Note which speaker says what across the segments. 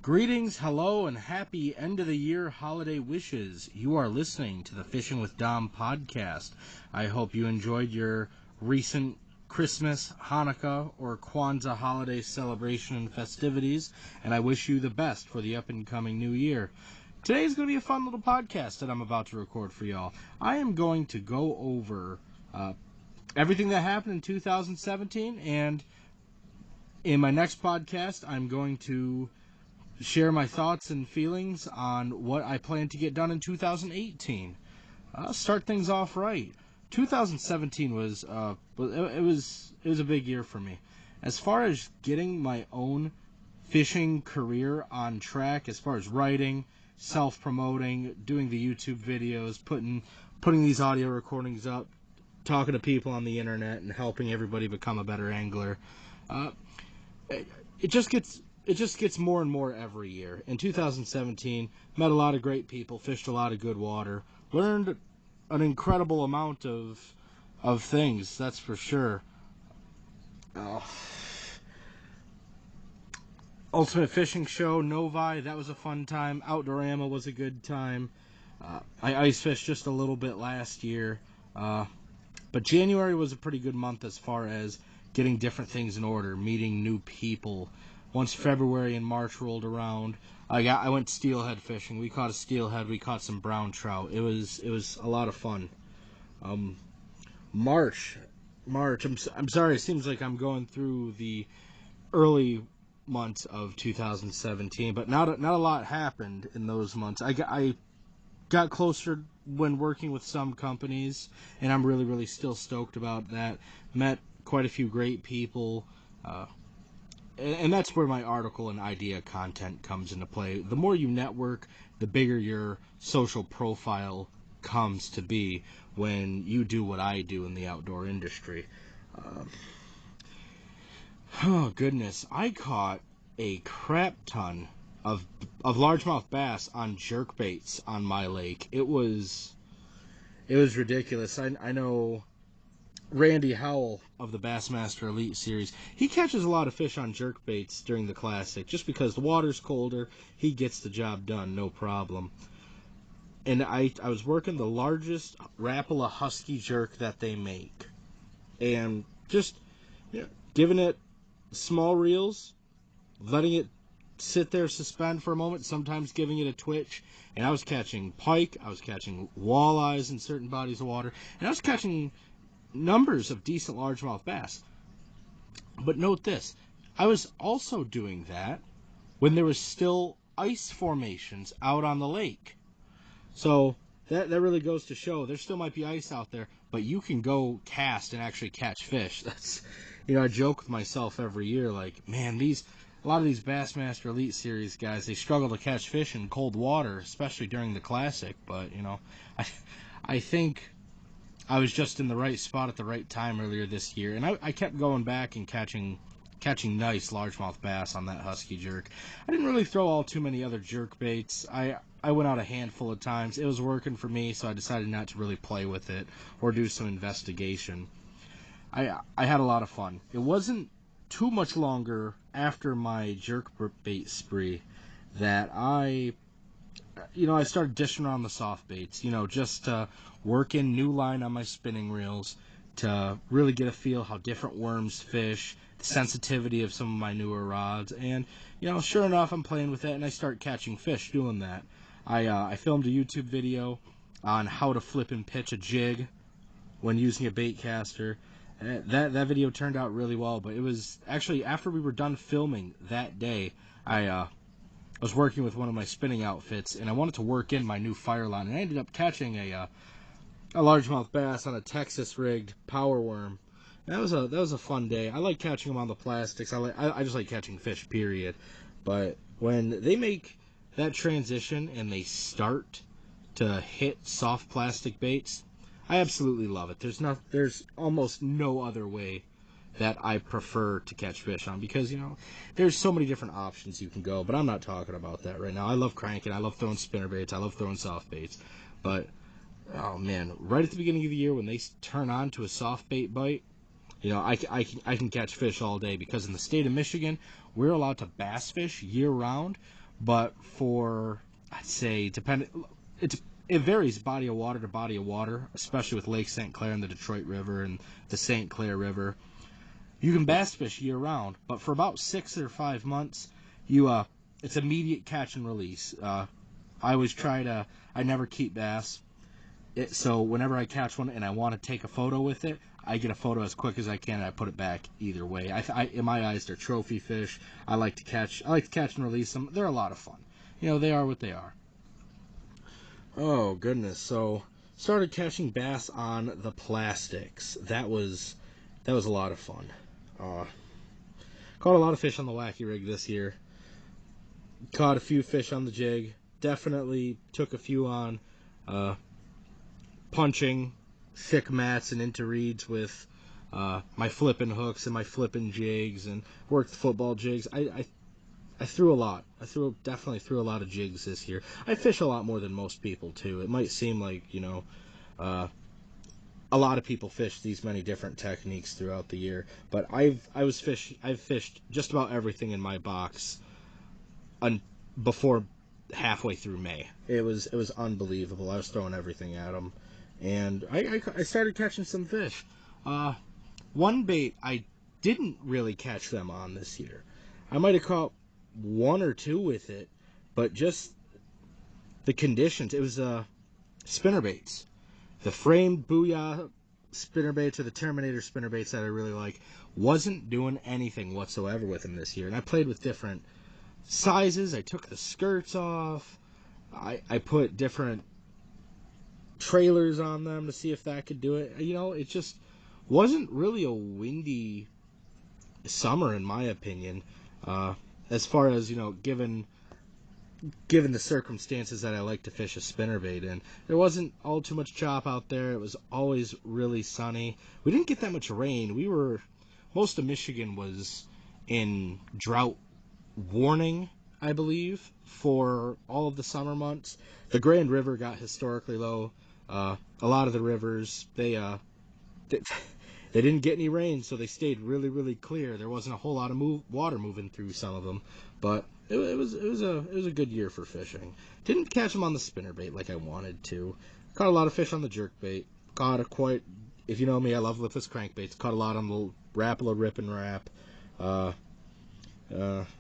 Speaker 1: Greetings, hello, and happy end of the year holiday wishes. You are listening to the Fishing with Dom podcast. I hope you enjoyed your recent Christmas, Hanukkah, or Kwanzaa holiday celebration and festivities, and I wish you the best for the up and coming new year. Today is going to be a fun little podcast that I'm about to record for y'all. I am going to go over everything that happened in 2017, and in my next podcast, I'm going to share my thoughts and feelings on what I plan to get done in 2018. I'll start things off right. 2017 was it was a big year for me. As far as getting my own fishing career on track, as far as writing, self-promoting, doing the YouTube videos, putting these audio recordings up, talking to people on the internet, and helping everybody become a better angler. It just gets more and more every year. In 2017, met a lot of great people, fished a lot of good water, learned an incredible amount of things, that's for sure. Ultimate Fishing Show, Novi, that was a fun time. Outdoorama was a good time. I ice fished just a little bit last year. But January was a pretty good month as far as getting different things in order, meeting new people. Once February and March rolled around, I went steelhead fishing. We caught a steelhead. We caught some brown trout. It was a lot of fun. March. I'm sorry. It seems like I'm going through the early months of 2017, but not a lot happened in those months. I got closer when working with some companies, and I'm really still stoked about that. Met quite a few great people. And that's where my article and idea content comes into play. The more you network, the bigger your social profile comes to be when you do what I do in the outdoor industry. Oh, goodness. I caught a crap ton of largemouth bass on jerkbaits on my lake. It was ridiculous. I know Randy Howell of the Bassmaster Elite Series, he catches a lot of fish on jerkbaits during the Classic. Just because the water's colder, he gets the job done, no problem. And I was working the largest Rapala Husky jerk that they make. And just giving it small reels, letting it sit there, suspend for a moment, sometimes giving it a twitch. And I was catching pike, I was catching walleyes in certain bodies of water, and I was catching numbers of decent largemouth bass. But note this, I was also doing that when there was still ice formations out on the lake. So that really goes to show there still might be ice out there, but you can go cast and actually catch fish. That's, I joke with myself every year, like, man, a lot of these Bassmaster Elite Series guys, they struggle to catch fish in cold water, especially during the Classic. But I think I was just in the right spot at the right time earlier this year, and I kept going back and catching nice largemouth bass on that Husky jerk. I didn't really throw all too many other jerk baits. I went out a handful of times. It was working for me, so I decided not to really play with it or do some investigation. I had a lot of fun. It wasn't too much longer after my jerk bait spree that I started dishing around the soft baits, just to work in new line on my spinning reels, to really get a feel how different worms fish, the sensitivity of some of my newer rods, and, sure enough, I'm playing with it, and I start catching fish doing that. I filmed a YouTube video on how to flip and pitch a jig when using a bait caster. That video turned out really well, but it was actually after we were done filming that day, I was working with one of my spinning outfits, and I wanted to work in my new fire line, and I ended up catching a largemouth bass on a Texas rigged power worm. That was a fun day. I like catching them on the plastics. I just like catching fish, period. But when they make that transition and they start to hit soft plastic baits, I absolutely love it. There's almost no other way that I prefer to catch fish on, because there's so many different options you can go, but I'm not talking about that right now. I love cranking, I love throwing spinner baits, I love throwing soft baits, but oh man, right at the beginning of the year when they turn on to a soft bait bite, I can catch fish all day, because in the state of Michigan we're allowed to bass fish year round, But for, I'd say, it varies body of water to body of water, especially with Lake St. Clair and the Detroit River and the St. Clair River. You can bass fish year round, but for about 6 or 5 months, it's immediate catch and release. I never keep bass. So whenever I catch one and I want to take a photo with it, I get a photo as quick as I can and I put it back either way. In my eyes, they're trophy fish. I like to catch and release them. They're a lot of fun. They are what they are. Oh goodness! So started catching bass on the plastics. That was a lot of fun. Caught a lot of fish on the wacky rig this year. Caught a few fish on the jig. Definitely took a few on punching thick mats and into reeds with my flipping hooks and my flipping jigs, and worked football jigs. I threw a lot. Definitely threw a lot of jigs this year. I fish a lot more than most people too. It might seem like a lot of people fish these many different techniques throughout the year, but I've fished just about everything in my box before halfway through May. It was unbelievable. I was throwing everything at them, and I started catching some fish. One bait I didn't really catch them on this year. I might have caught one or two with it, but just the conditions. It was spinnerbaits. The framed Booyah spinnerbaits or the Terminator spinnerbaits that I really like wasn't doing anything whatsoever with them this year. And I played with different sizes. I took the skirts off. I put different trailers on them to see if that could do it. It just wasn't really a windy summer in my opinion. As far as given the circumstances that I like to fish a spinnerbait in, there wasn't all too much chop out there. It was always really sunny. We didn't get that much rain. Most of Michigan was in drought warning, I believe, for all of the summer months. The Grand River got historically low. A lot of the rivers, they didn't get any rain, so they stayed really, really clear. There wasn't a whole lot of water moving through some of them, but it was a good year for fishing. Didn't catch them on the spinnerbait like I wanted to. Caught a lot of fish on the jerkbait. If you know me, I love lipless crankbaits. Caught a lot on the Rapala Rip and Rap. I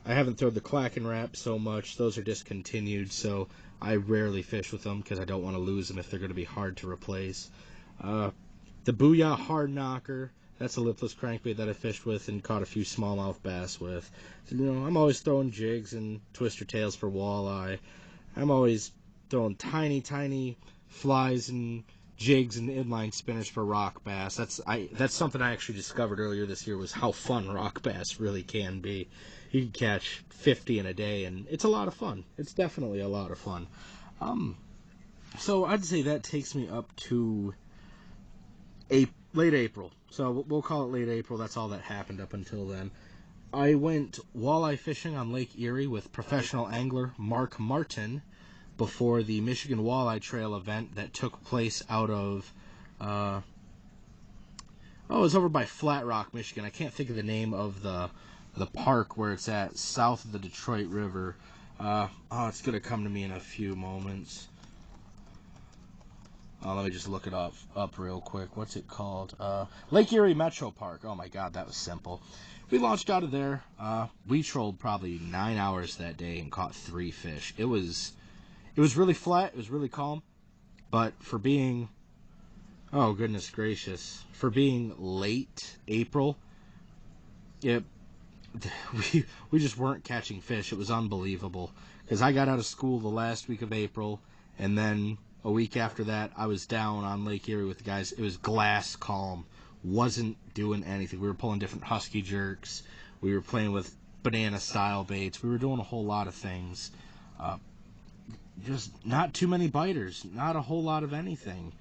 Speaker 1: haven't thrown the Clack and Rap so much. Those are discontinued, so I rarely fish with them because I don't want to lose them if they're going to be hard to replace. The Booyah Hard Knocker, that's a lipless crankbait that I fished with and caught a few smallmouth bass with. So, I'm always throwing jigs and twister tails for walleye. I'm always throwing tiny, tiny flies and jigs and inline spinners for rock bass. That's something I actually discovered earlier this year, was how fun rock bass really can be. You can catch 50 in a day, and it's a lot of fun. It's definitely a lot of fun. So I'd say that takes me up to late April. So we'll call it late April. That's all that happened up until then. I went walleye fishing on Lake Erie with professional angler Mark Martin before the Michigan Walleye Trail event that took place out of it was over by Flat Rock, Michigan. I can't think of the name of the park where it's at, south of the Detroit River. It's gonna come to me in a few moments. Let me just look it up real quick. What's it called? Lake Erie Metro Park. Oh my God, that was simple. We launched out of there. We trolled probably 9 hours that day and caught 3 fish. It was really flat. It was really calm. But for being, oh goodness gracious, for being late April, we just weren't catching fish. It was unbelievable. Because I got out of school the last week of April, and then a week after that, I was down on Lake Erie with the guys. It was glass calm. Wasn't doing anything. We were pulling different husky jerks. We were playing with banana-style baits. We were doing a whole lot of things. Just not too many biters. Not a whole lot of anything.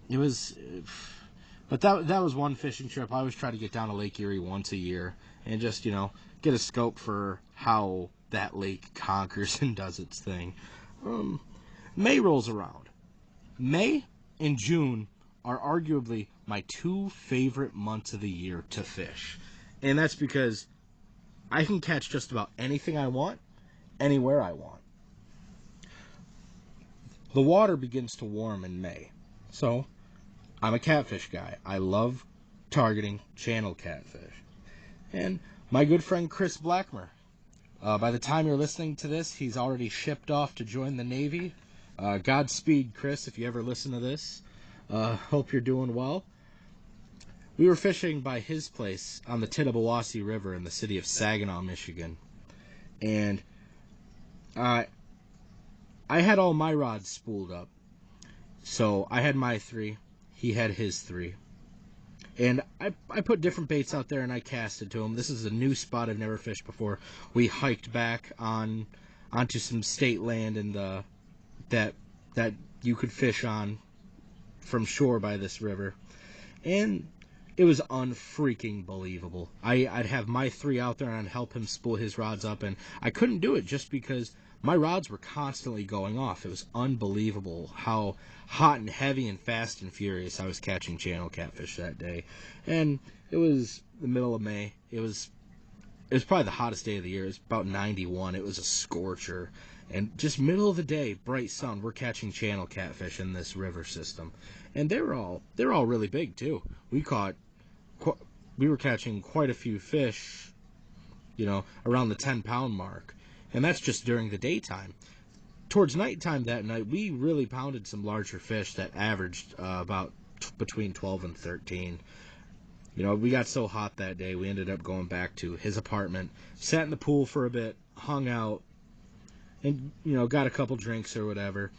Speaker 1: But that was one fishing trip. I always try to get down to Lake Erie once a year and just, get a scope for how that lake conquers and does its thing. May rolls around. May and June are arguably my 2 favorite months of the year to fish. And that's because I can catch just about anything I want, anywhere I want. The water begins to warm in May. So, I'm a catfish guy. I love targeting channel catfish. And my good friend Chris Blackmer, by the time you're listening to this, he's already shipped off to join the Navy. Godspeed, Chris, if you ever listen to this. Hope you're doing well. We were fishing by his place on the Tittabawassee River in the city of Saginaw, Michigan. And I had all my rods spooled up. So I had my 3. He had his 3. And I put different baits out there and I casted to him. This is a new spot I've never fished before. We hiked back onto some state land in that you could fish on from shore by this river. And it was unfreaking believable. I'd have my 3 out there and I'd help him spool his rods up, and I couldn't do it just because my rods were constantly going off. It was unbelievable how hot and heavy and fast and furious I was catching channel catfish that day. And it was the middle of May. It was probably the hottest day of the year. It was about 91. It was a scorcher. And just middle of the day, bright sun, we're catching channel catfish in this river system. And they're all really big too. We were catching quite a few fish, around the 10-pound mark. And that's just during the daytime. Towards nighttime that night, we really pounded some larger fish that averaged about between 12 and 13. We got so hot that day, we ended up going back to his apartment, sat in the pool for a bit, hung out, and, got a couple drinks or whatever.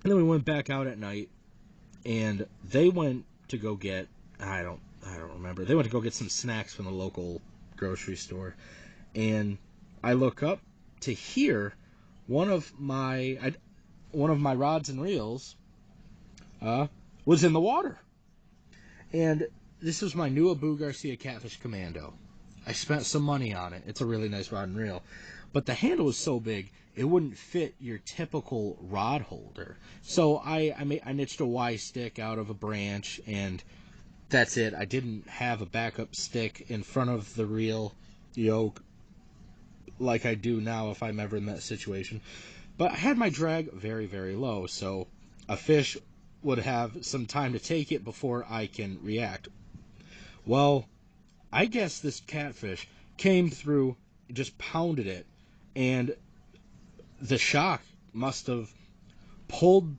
Speaker 1: And then we went back out at night, and they went to go get, I don't remember, they went to go get some snacks from the local grocery store. And I look up to hear one of my rods and reels was in the water. And this was my new Abu Garcia Catfish Commando. I spent some money on it. It's a really nice rod and reel. But the handle was so big, it wouldn't fit your typical rod holder. So I niched a Y stick out of a branch, and that's it. I didn't have a backup stick in front of the reel yoke like I do now if I'm ever in that situation. But I had my drag very, very low, so a fish would have some time to take it before I can react. Well, I guess this catfish came through, just pounded it, and the shock must have pulled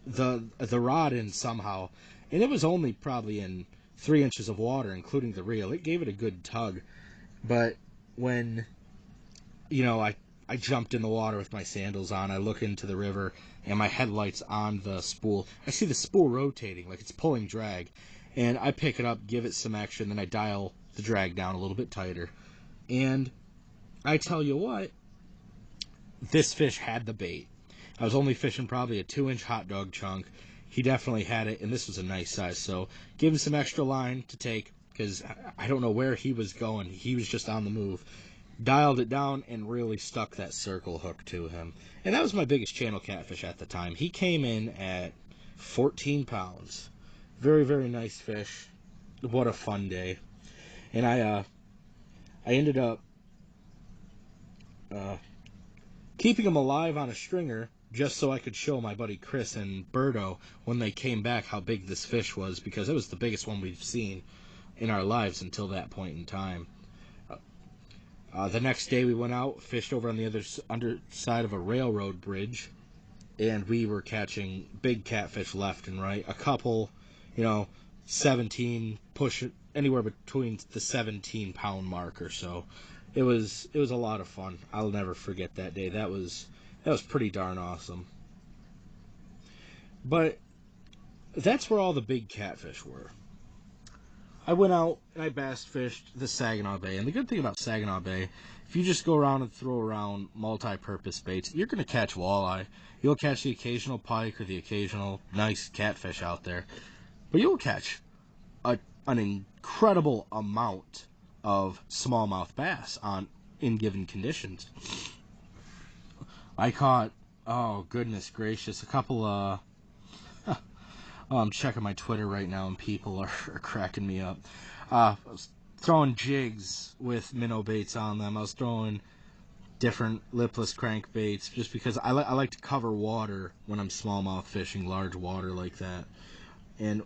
Speaker 1: the rod in somehow, and it was only probably in 3 inches of water, including the reel. It gave it a good tug, but when I jumped in the water with my sandals on, I look into the river, and my headlights on the spool. I see the spool rotating like it's pulling drag, and I pick it up, give it some action, then I dial the drag down a little bit tighter. And I tell you what, this fish had the bait. I was only fishing probably a 2-inch hot dog chunk. He definitely had it, and this was a nice size, so give him some extra line to take, because I don't know where he was going. He was just on the move. Dialed it down and really stuck that circle hook to him. And that was my biggest channel catfish at the time. He came in at 14 pounds. Very, very nice fish. What a fun day. And I ended up keeping him alive on a stringer just so I could show my buddy Chris and Berto when they came back how big this fish was, because it was the biggest one we've seen in our lives until that point in time. The next day we went out, fished over on the underside of a railroad bridge, and we were catching big catfish left and right. A couple, 17, push anywhere between the 17-pound mark or so. It was a lot of fun. I'll never forget that day. That was pretty darn awesome. But that's where all the big catfish were. I went out and I bass fished the Saginaw Bay. And the good thing about Saginaw Bay, if you just go around and throw around multi-purpose baits, you're going to catch walleye. You'll catch the occasional pike or the occasional nice catfish out there. But you'll catch an incredible amount of smallmouth bass in given conditions. I caught, oh goodness gracious, a couple I'm checking my Twitter right now, and people are cracking me up. I was throwing jigs with minnow baits on them. I was throwing different lipless crankbaits, just because I like to cover water when I'm smallmouth fishing, large water like that. And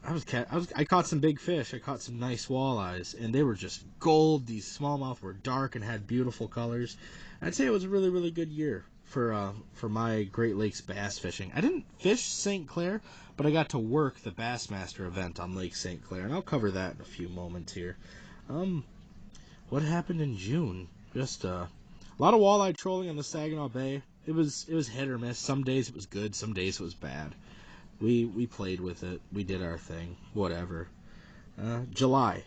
Speaker 1: I caught some big fish. I caught some nice walleyes, and they were just gold. These smallmouth were dark and had beautiful colors. I'd say it was a really, really good year for my Great Lakes bass fishing. I didn't fish St. Clair, but I got to work the Bassmaster event on Lake St. Clair, and I'll cover that in a few moments here. What happened in June? Just a lot of walleye trolling on the Saginaw Bay. It was hit or miss. Some days it was good, some days it was bad. We played with it. We did our thing. Whatever. July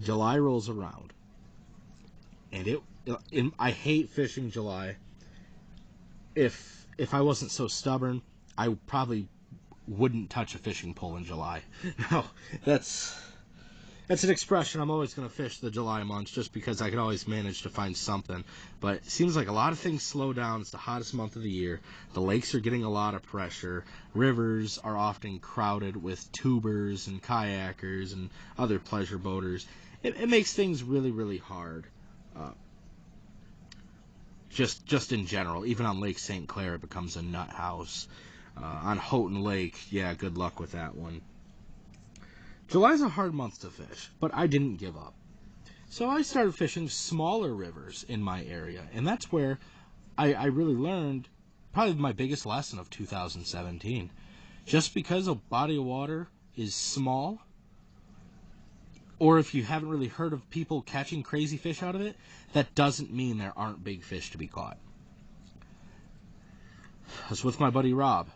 Speaker 1: rolls around, and I hate fishing July. If I wasn't so stubborn, I probably wouldn't touch a fishing pole in July. No, that's an expression. I'm always going to fish the July months just because I can always manage to find something. But it seems like a lot of things slow down. It's the hottest month of the year. The lakes are getting a lot of pressure. Rivers are often crowded with tubers and kayakers and other pleasure boaters. It makes things really, really hard. Just in general. Even on Lake St. Clair, it becomes a nut house. On Houghton Lake, yeah, good luck with that one. July's a hard month to fish, but I didn't give up. So I started fishing smaller rivers in my area, and that's where I really learned probably my biggest lesson of 2017. Just because a body of water is small, or if you haven't really heard of people catching crazy fish out of it, that doesn't mean there aren't big fish to be caught. I was with my buddy Rob.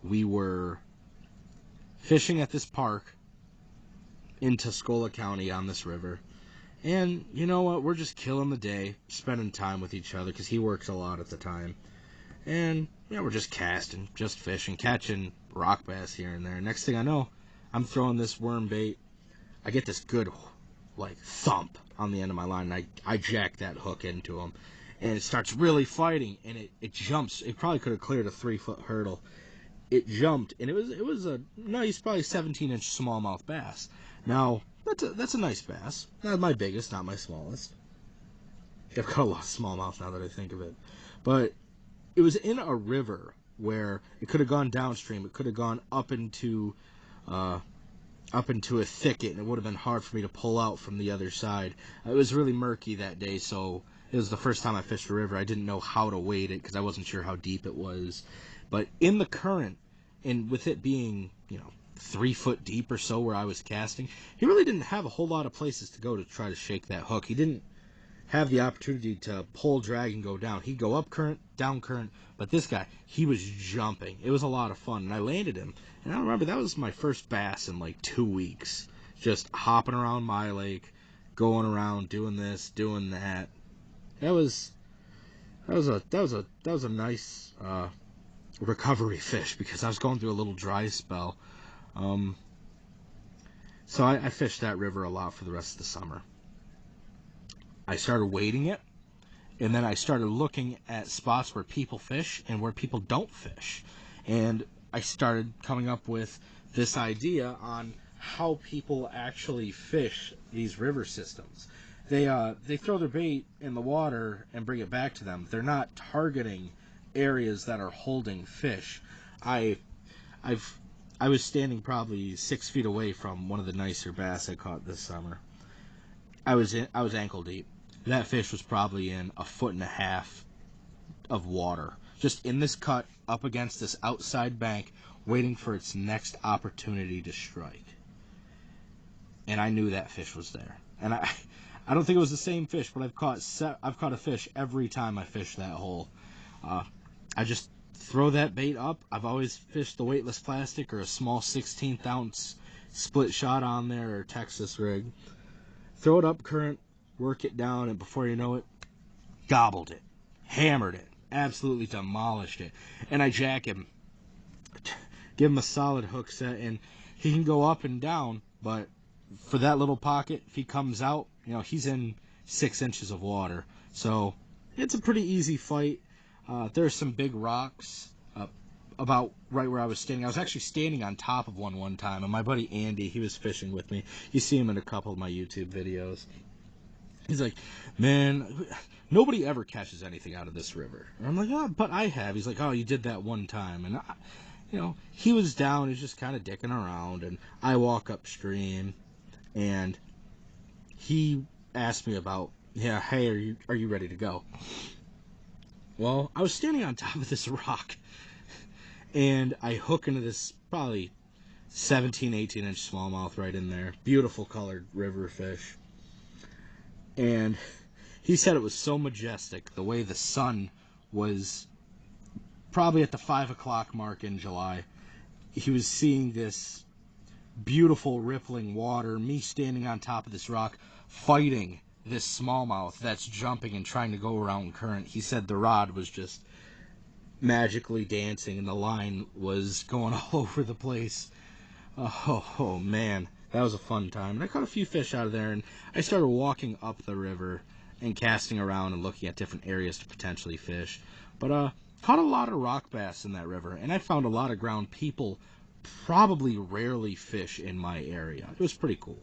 Speaker 1: We were fishing at this park in Tuscola County on this river. And you know what? We're just killing the day, spending time with each other because he works a lot at the time. And we're just casting, just fishing, catching rock bass here and there. Next thing I know, I'm throwing this worm bait. I get this good thump on the end of my line, and I jack that hook into him. And it starts really fighting, and it jumps. It probably could have cleared a 3-foot hurdle. It jumped, and it was a nice, probably 17-inch smallmouth bass. Now, that's a nice bass. Not my biggest, not my smallest. I've got a lot of smallmouth now that I think of it. But it was in a river where it could have gone downstream. It could have gone up into a thicket, and it would have been hard for me to pull out from the other side. It was really murky that day, so it was the first time I fished a river. I didn't know how to wade it because I wasn't sure how deep it was. But in the current, and with it being, 3 foot deep or so where I was casting, he really didn't have a whole lot of places to go to try to shake that hook. He didn't have the opportunity to pull, drag, and go down. He'd go up current, down current, but this guy, he was jumping. It was a lot of fun, and I landed him. And I remember that was my first bass in 2 weeks. Just hopping around my lake, going around, doing this, doing that. That was a nice recovery fish because I was going through a little dry spell. So I fished that river a lot for the rest of the summer. I started wading it, and then I started looking at spots where people fish and where people don't fish. And I started coming up with this idea on how people actually fish these river systems. They throw their bait in the water and bring it back to them. They're not targeting areas that are holding fish. I was standing probably 6 feet away from one of the nicer bass I caught this summer. I was ankle deep. That fish was probably in 1.5 feet of water, just in this cut up against this outside bank, waiting for its next opportunity to strike. And I knew that fish was there. And I don't think it was the same fish, but I've caught a fish every time I fish that hole. I just throw that bait up. I've always fished the weightless plastic or a small 16th ounce split shot on there or Texas rig. Throw it up current, work it down, and before you know it, gobbled it, hammered it, absolutely demolished it. And I jack him, give him a solid hook set, and he can go up and down, but for that little pocket, if he comes out, he's in 6 inches of water. So it's a pretty easy fight. There's some big rocks about right where I was standing. I was actually standing on top of one time, and my buddy Andy, he was fishing with me. You see him in a couple of my YouTube videos. He's like, man, nobody ever catches anything out of this river. And I'm like, oh, but I have. He's like, oh, you did that one time. And, he was down. He's just kind of dicking around. And I walk upstream, and he asked me about, yeah, hey, are you ready to go? Well, I was standing on top of this rock, and I hook into this probably 17, 18-inch smallmouth right in there. Beautiful colored river fish. And he said it was so majestic, the way the sun was probably at the 5 o'clock mark in July. He was seeing this beautiful rippling water, me standing on top of this rock, fighting this smallmouth that's jumping and trying to go around current. He said the rod was just magically dancing and the line was going all over the place. Oh man, that was a fun time. And I caught a few fish out of there, and I started walking up the river and casting around and looking at different areas to potentially fish. But caught a lot of rock bass in that river, and I found a lot of ground people probably rarely fish in my area. It was pretty cool.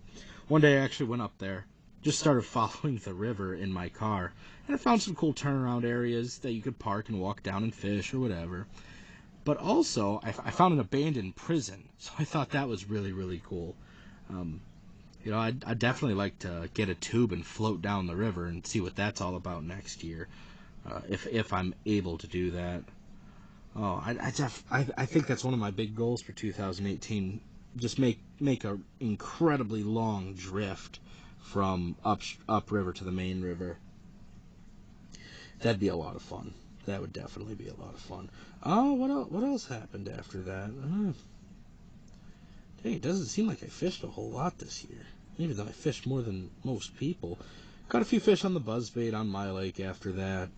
Speaker 1: One day I actually went up there, just started following the river in my car, and I found some cool turnaround areas that you could park and walk down and fish or whatever. But also, I found an abandoned prison, so I thought that was really, really cool. I'd definitely like to get a tube and float down the river and see what that's all about next year, if I'm able to do that. Oh, I think that's one of my big goals for 2018. Just make a incredibly long drift from upriver to the main river. That'd be a lot of fun. That would definitely be a lot of fun. Oh, what else happened after that? Dang, it doesn't seem like I fished a whole lot this year. Even though I fished more than most people. Caught a few fish on the buzzbait on my lake after that.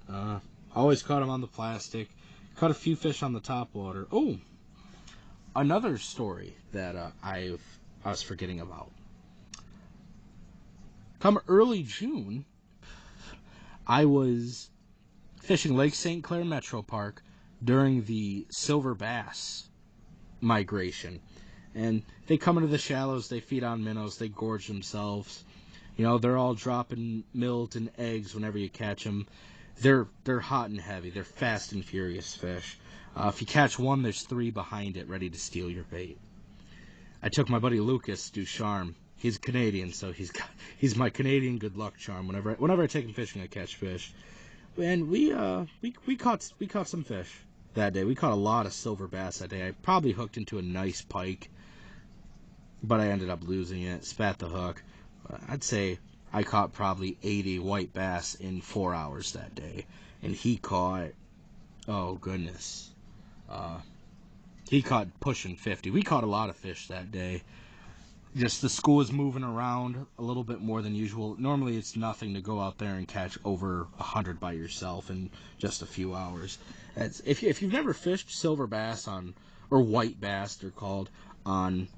Speaker 1: Always caught them on the plastic. Caught a few fish on the topwater. Oh, another story that I was forgetting about. Come early June, I was fishing Lake St. Clair Metro Park during the silver bass migration. And they come into the shallows, they feed on minnows, they gorge themselves. They're all dropping milt and eggs whenever you catch them. They're hot and heavy. They're fast and furious fish. If you catch one, there's 3 behind it ready to steal your bait. I took my buddy Lucas Ducharme. He's Canadian, so he's my Canadian good luck charm. Whenever I take him fishing, I catch fish. And we caught some fish that day. We caught a lot of silver bass that day. I probably hooked into a nice pike, but I ended up losing it. Spat the hook. I'd say I caught probably 80 white bass in 4 hours that day, and he caught, oh goodness, he caught pushing 50. We caught a lot of fish that day. Just the school was moving around a little bit more than usual. Normally it's nothing to go out there and catch over 100 by yourself in just a few hours. If you've never fished silver bass or white bass they're called, on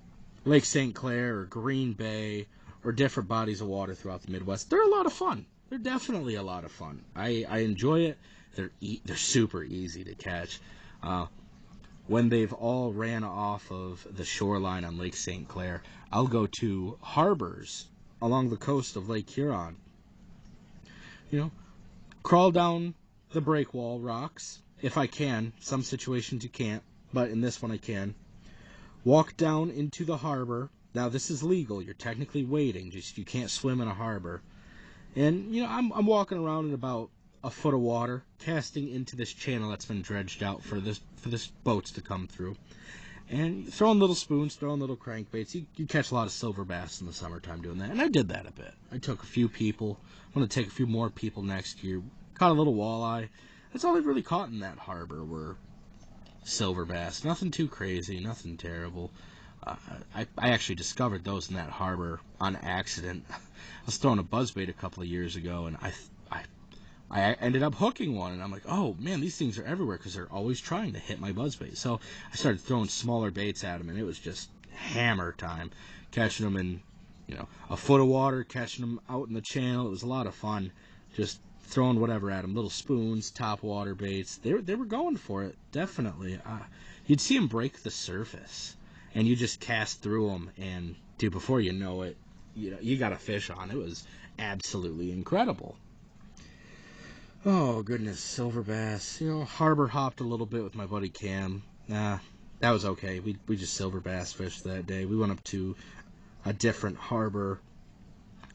Speaker 1: Lake St. Clair or Green Bay or different bodies of water throughout the Midwest, they're a lot of fun. They're definitely a lot of fun. I enjoy it. They're super easy to catch. When they've all ran off of the shoreline on Lake St. Clair, I'll go to harbors along the coast of Lake Huron. Crawl down the breakwall rocks, if I can. Some situations you can't, but in this one I can. Walk down into the harbor. Now this is legal. You're technically wading, just you can't swim in a harbor. And I'm walking around in about a foot of water, casting into this channel that's been dredged out for this boats to come through, and throwing little spoons, throwing little crankbaits. You catch a lot of silver bass in the summertime doing that, and I did that a bit. I took a few people. I'm going to take a few more people next year. Caught a little walleye. That's all I've really caught in that harbor were silver bass. Nothing too crazy, nothing terrible. I actually discovered those in that harbor on accident. I was throwing a buzzbait a couple of years ago, and I ended up hooking one, and I'm like, oh man, these things are everywhere because they're always trying to hit my buzzbait. So I started throwing smaller baits at them, and it was just hammer time, catching them in a foot of water, catching them out in the channel. It was a lot of fun, just throwing whatever at them, little spoons, top water baits. They were going for it, definitely. You'd see them break the surface, and you just cast through them, and dude, before you know it, you got a fish on. It was absolutely incredible. Oh goodness, silver bass. Harbor hopped a little bit with my buddy Cam. Nah, that was okay. We just silver bass fished that day. We went up to a different harbor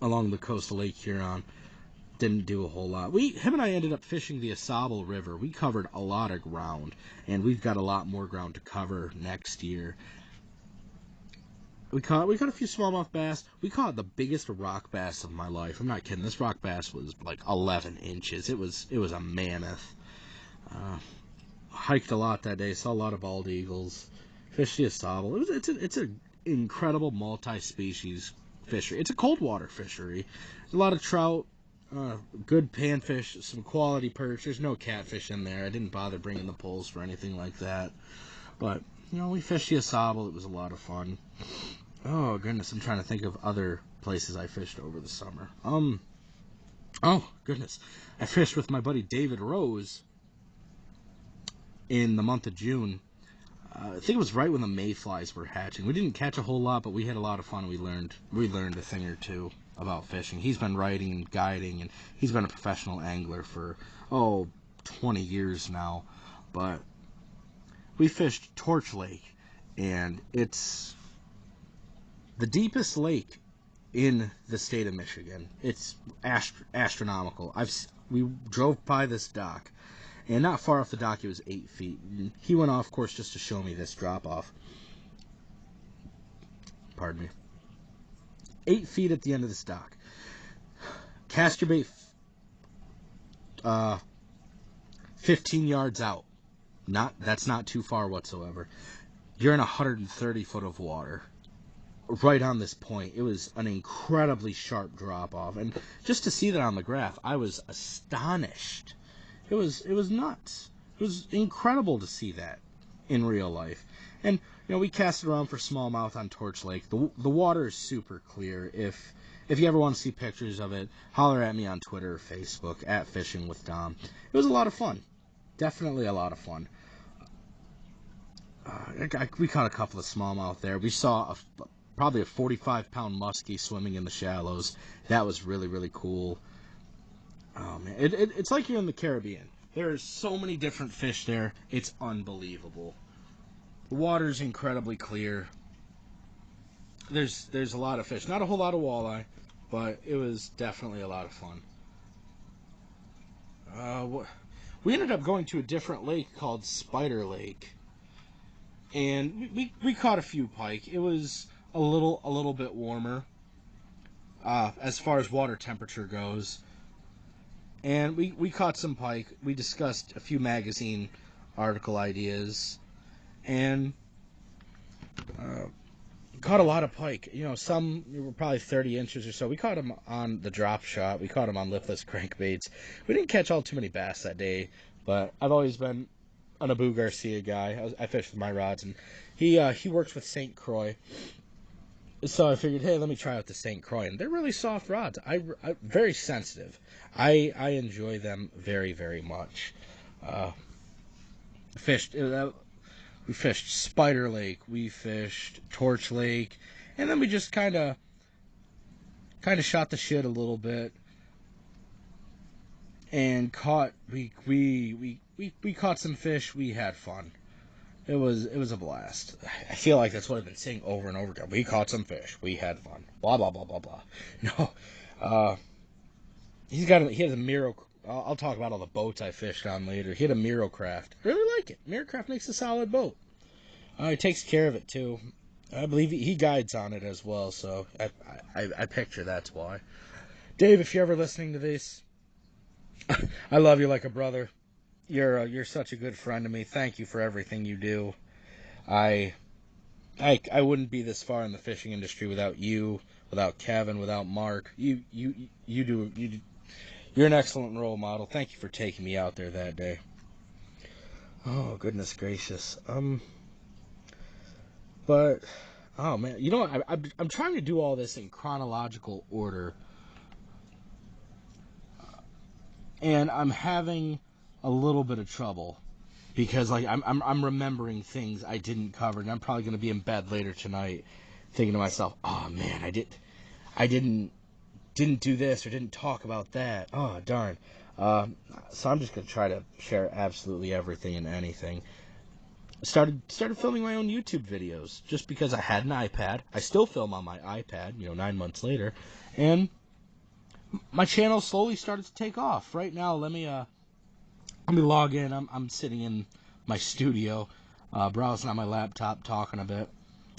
Speaker 1: along the coast of Lake Huron. Didn't do a whole lot. Him and I ended up fishing the AuSable River. We covered a lot of ground, and we've got a lot more ground to cover next year. We caught a few smallmouth bass. We caught the biggest rock bass of my life. I'm not kidding. This rock bass was like 11 inches. It was a mammoth. Hiked a lot that day. Saw a lot of bald eagles. Fished the AuSable. It's an incredible multi-species fishery. It's a cold water fishery. There's a lot of trout. Good panfish, some quality perch. There's no catfish in there. I didn't bother bringing the poles for anything like that. But, we fished the AuSable. It was a lot of fun. Oh, goodness. I'm trying to think of other places I fished over the summer. Oh, goodness. I fished with my buddy David Rose in the month of June. I think it was right when the mayflies were hatching. We didn't catch a whole lot, but we had a lot of fun. We learned a thing or two about fishing. He's been writing and guiding, and he's been a professional angler for 20 years now. But we fished Torch Lake, and it's the deepest lake in the state of Michigan. It's astronomical. We drove by this dock, and not far off the dock, it was 8 feet. And he went off course just to show me this drop off. Pardon me. 8 feet at the end of this dock. Cast your bait 15 yards out. That's not too far whatsoever. You're in 130 foot of water. Right on this point. It was an incredibly sharp drop off. And just to see that on the graph, I was astonished. It was nuts. It was incredible to see that in real life. And we cast it around for smallmouth on Torch Lake. The water is super clear. If you ever want to see pictures of it, holler at me on Twitter or Facebook at Fishing with Dom. It was a lot of fun. Definitely a lot of fun. We caught a couple of smallmouth there. We saw probably a 45-pound muskie swimming in the shallows. That was really, really cool. Oh man, it's like you're in the Caribbean. There's so many different fish there. It's unbelievable. The water's incredibly clear. There's a lot of fish. Not a whole lot of walleye, but it was definitely a lot of fun. We ended up going to a different lake called Spider Lake, and we caught a few pike. It was a little bit warmer as far as water temperature goes. And we caught some pike. We discussed a few magazine article ideas. And caught a lot of pike. Some were probably 30 inches or so. We caught them on the drop shot. We caught them on lipless crankbaits. We didn't catch all too many bass that day. But I've always been an Abu Garcia guy. I fished with my rods. And he works with St. Croix. So I figured, hey, let me try out the St. Croix. And they're really soft rods. I very sensitive. I enjoy them very, very much. We fished Spider Lake. We fished Torch Lake. And then we just kind of shot the shit a little bit. And we caught some fish. We had fun. It was a blast. I feel like that's what I've been saying over and over again. We caught some fish. We had fun. Blah blah blah blah blah. No, he has a Miro. I'll talk about all the boats I fished on later. He had a Mirocraft. Really like it. Mirocraft makes a solid boat. He takes care of it too. I believe he guides on it as well. So I picture that's why. Dave, if you're ever listening to this, I love you like a brother. You're such a good friend to me. Thank you for everything you do. I wouldn't be this far in the fishing industry without you, without Kevin, without Mark. You're an excellent role model. Thank you for taking me out there that day. Oh goodness gracious. But oh man, I'm trying to do all this in chronological order, and I'm having a little bit of trouble because I'm remembering things I didn't cover, and I'm probably going to be in bed later tonight thinking to myself, oh man, I didn't do this or didn't talk about that. Oh darn. Uh, so I'm just gonna try to share absolutely everything and anything. Started filming my own YouTube videos just because I had an iPad. I still film on my iPad, 9 months later, and my channel slowly started to take off. Right now, let me log in. I'm sitting in my studio, browsing on my laptop, talking a bit.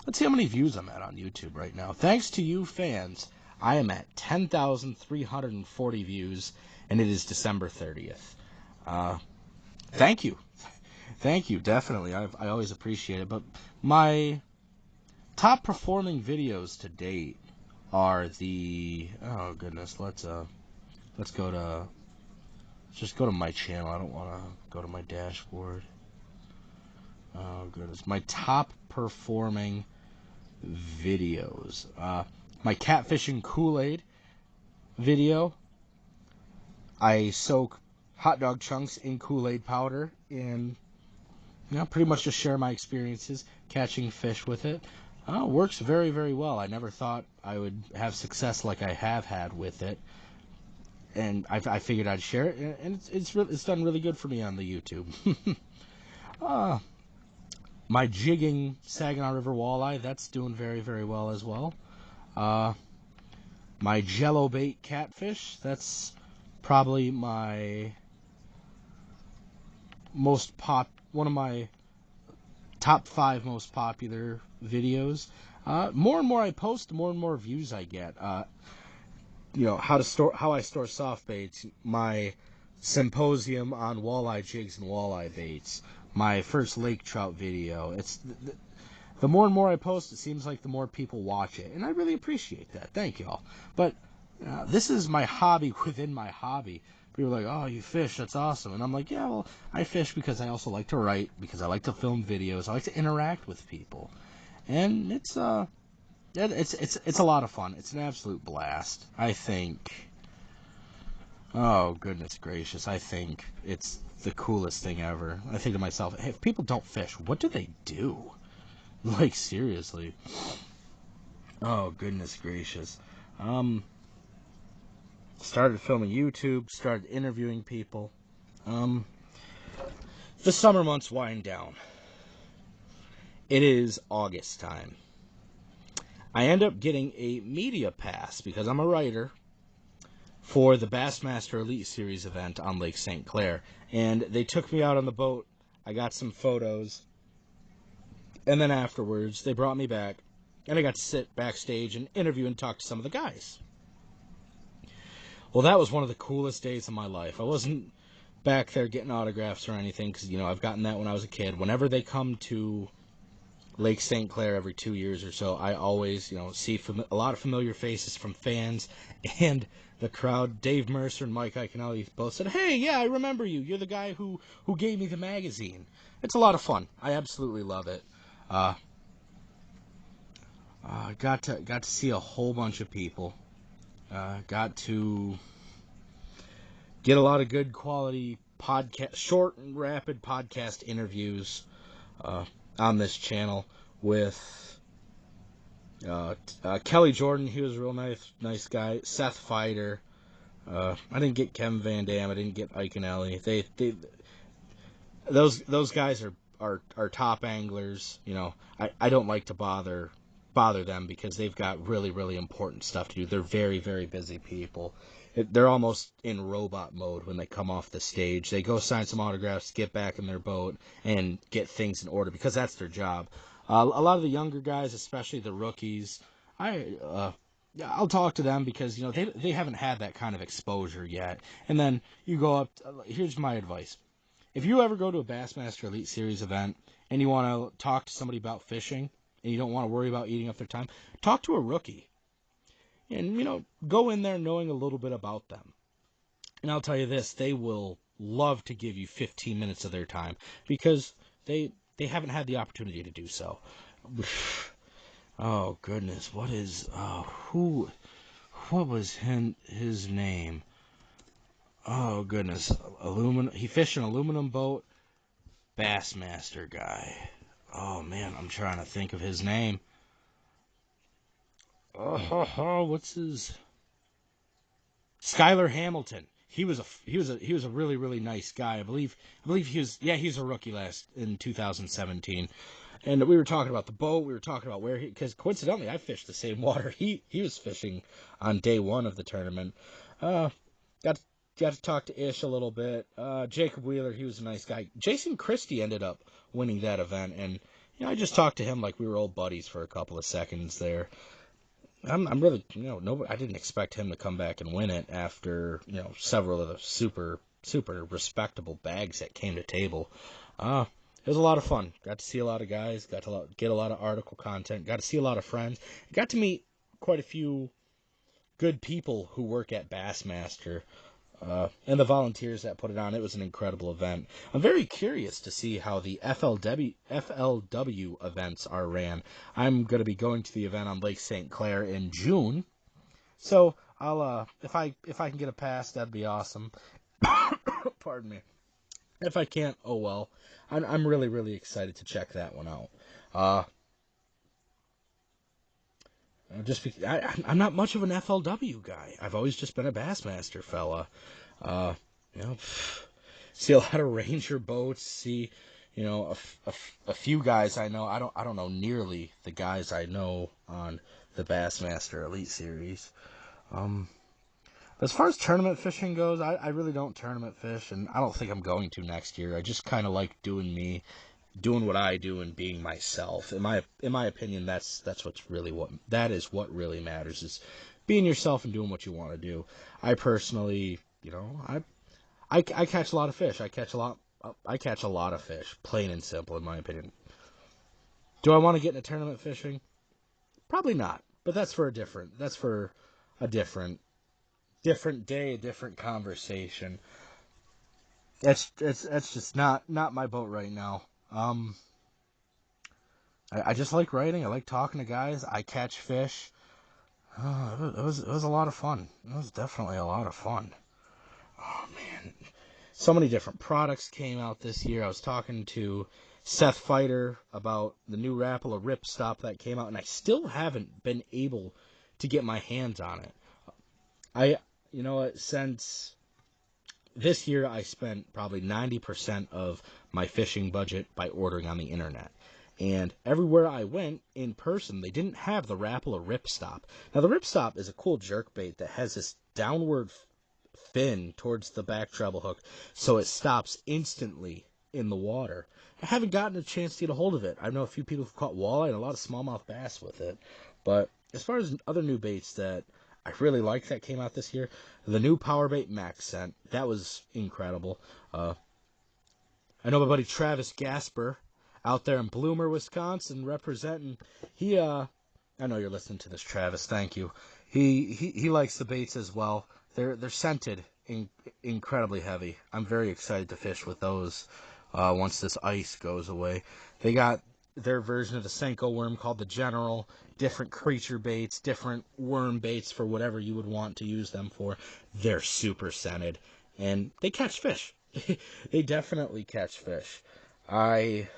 Speaker 1: Let's see how many views I'm at on YouTube right now. Thanks to you fans, I am at 10,340 views, and it is December 30th. Thank you. Thank you, definitely. I always appreciate it. But my top performing videos to date are oh goodness, let's just go to my channel. I don't want to go to my dashboard. Oh goodness, my top performing videos. My catfishing Kool-Aid video. I soak hot dog chunks in Kool-Aid powder and pretty much just share my experiences catching fish with it. Works very, very well. I never thought I would have success like I have had with it, and I figured I'd share it, and it's done really good for me on the YouTube. My jigging Saginaw River walleye, that's doing very, very well as well. My jello bait catfish, that's probably my one of my top 5 most popular videos. More and more I post, the more and more views I get. How I store soft baits, my symposium on walleye jigs and walleye baits, my first lake trout video. It's the more and more I post, it seems like the more people watch it, and I really appreciate that. Thank y'all. But this is my hobby within my hobby. People are like, "Oh, you fish? That's awesome!" And I'm like, "Yeah, well, I fish because I also like to write, because I like to film videos, I like to interact with people, and it's a lot of fun. It's an absolute blast. I think. Oh goodness gracious! I think it's the coolest thing ever. I think to myself, hey, if people don't fish, what do they do? Like seriously. Oh goodness gracious. Started filming YouTube. Started interviewing people. The summer months wind down. It is August time. I end up getting a media pass because I'm a writer for the Bassmaster Elite Series event on Lake St. Clair. And they took me out on the boat. I got some photos. And then afterwards, they brought me back. And I got to sit backstage and interview and talk to some of the guys. Well, that was one of the coolest days of my life. I wasn't back there getting autographs or anything because, I've gotten that when I was a kid. Whenever they come to Lake St. Clair every 2 years or so, I always, see a lot of familiar faces from fans and the crowd. Dave Mercer and Mike Iaconelli both said, "Hey, yeah, I remember you. You're the guy who gave me the magazine." It's a lot of fun. I absolutely love it. Got to see a whole bunch of people. Got to get a lot of good quality short and rapid podcast interviews on this channel with Kelly Jordan. He was a real nice guy. Seth Feider. I didn't get Kevin Van Dam. I didn't get Iaconelli. Those guys are top anglers. I don't like to bother them because they've got really, really important stuff to do. They're very, very busy people. They're almost in robot mode when they come off the stage. They go sign some autographs, get back in their boat, and get things in order because that's their job. A lot of the younger guys, especially the rookies, I'll talk to them because they haven't had that kind of exposure yet. And then you go up. Here's my advice: if you ever go to a Bassmaster Elite Series event and you want to talk to somebody about fishing and you don't want to worry about eating up their time, talk to a rookie. And, go in there knowing a little bit about them. And I'll tell you this, they will love to give you 15 minutes of their time because they haven't had the opportunity to do so. Oh, goodness. What was his name? Oh, goodness. He fished an aluminum boat. Bassmaster guy. Oh, man, I'm trying to think of his name. What's his... Skylar Hamilton. he was a really really nice guy. I believe he was a rookie last in 2017. And we were talking about the boat. We were talking about where because coincidentally I fished the same water he was fishing on day one of the tournament. Uh, got got to talk to Ish a little bit. Jacob Wheeler, he was a nice guy. Jason Christie ended up winning that event, and I just talked to him like we were old buddies for a couple of seconds there. I'm really no, I didn't expect him to come back and win it after several of the super respectable bags that came to table. It was a lot of fun. Got to see a lot of guys. Got to get a lot of article content. Got to see a lot of friends. Got to meet quite a few good people who work at Bassmaster. And the volunteers that put it on. It was an incredible event. I'm very curious to see how the FLW events are ran. I'm going to be going to the event on Lake St. Clair in June. So I'll if I can get a pass, that'd be awesome. Pardon me. If I can't, oh well. I'm really really excited to check that one out. Just because I'm not much of an FLW guy. I've always just been a Bassmaster fella. Uh, you know, see a lot of Ranger boats. See, a few guys I know. I don't know nearly the guys I know on the Bassmaster Elite Series. As far as tournament fishing goes, I really don't tournament fish, and I don't think I'm going to next year. I just kind of like doing me, doing what I do, and being myself. In my opinion, that's that is what really matters, is being yourself and doing what you want to do. I personally, I catch a lot of fish. I catch a lot of fish, plain and simple, in my opinion. Do I want to get into tournament fishing? Probably not. But that's for a different day, a different conversation. That's just not my boat right now. I just like writing. I like talking to guys. I catch fish. It was a lot of fun. It was definitely a lot of fun. Oh man, so many different products came out this year. I was talking to Seth Fighter about the new Rapala Ripstop that came out, and I still haven't been able to get my hands on it. Since this year, I spent probably 90% of my fishing budget by ordering on the internet. And everywhere I went in person, they didn't have the Rapala Ripstop. Now, the Ripstop is a cool jerkbait that has this downward fin towards the back treble hook, so it stops instantly in the water. I haven't gotten a chance to get a hold of it. I know a few people have caught walleye and a lot of smallmouth bass with it. But as far as other new baits that I really like that came out this year, the new Powerbait Max Scent, that was incredible. I know my buddy Travis Gasper out there in Bloomer, Wisconsin, representing. I know you're listening to this, Travis. Thank you. He likes the baits as well. They're scented, incredibly heavy. I'm very excited to fish with those once this ice goes away. They got their version of the Senko worm called the General. Different creature baits, different worm baits for whatever you would want to use them for. They're super scented, and they catch fish. They definitely catch fish. I'm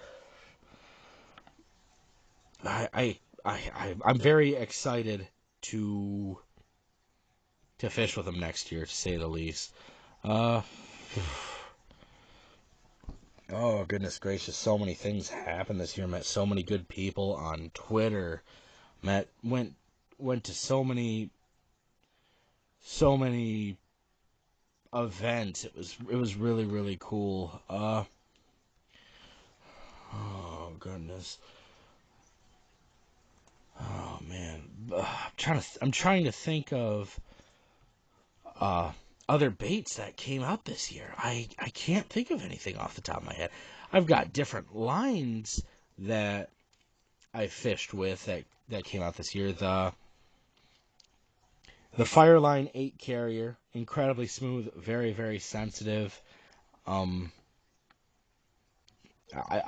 Speaker 1: very excited to fish with them next year, to say the least. Oh goodness gracious! So many things happened this year. Met so many good people on Twitter. Went to so many events. It was really really cool. Oh goodness. Oh man, I'm trying to think of other baits that came out this year. I can't think of anything off the top of my head. I've got different lines that I fished with that came out this year. The Fireline 8 carrier, incredibly smooth, very very sensitive. I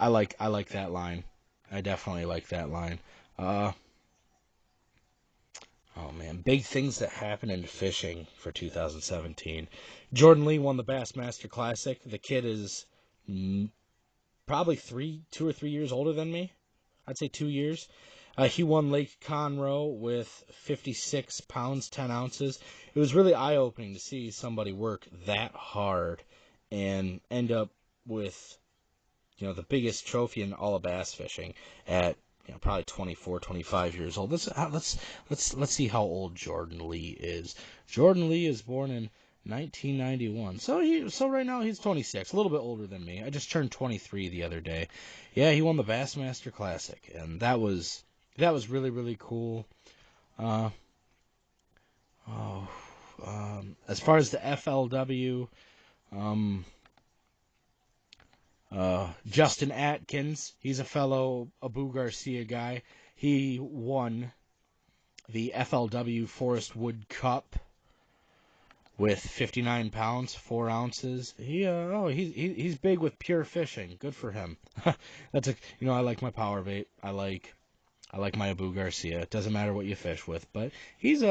Speaker 1: like that line. I definitely like that line. Oh man, big things that happened in fishing for 2017. Jordan Lee won the Bassmaster Classic. The kid is probably 2 or 3 years older than me. I'd say 2 years. He won Lake Conroe with 56 pounds, 10 ounces. It was really eye-opening to see somebody work that hard and end up with, the biggest trophy in all of bass fishing at, probably 24, 25 years old. Let's see how old Jordan Lee is. Jordan Lee is born in 1991. So right now he's 26, a little bit older than me. I just turned 23 the other day. Yeah, he won the Bassmaster Classic, and that was really, really cool. As far as the FLW, Justin Atkins, he's a fellow Abu Garcia guy. He won the FLW Forest Wood Cup with 59 pounds, 4 ounces. He's big with pure fishing. Good for him. I like my power bait. I like my Abu Garcia. It doesn't matter what you fish with, but he was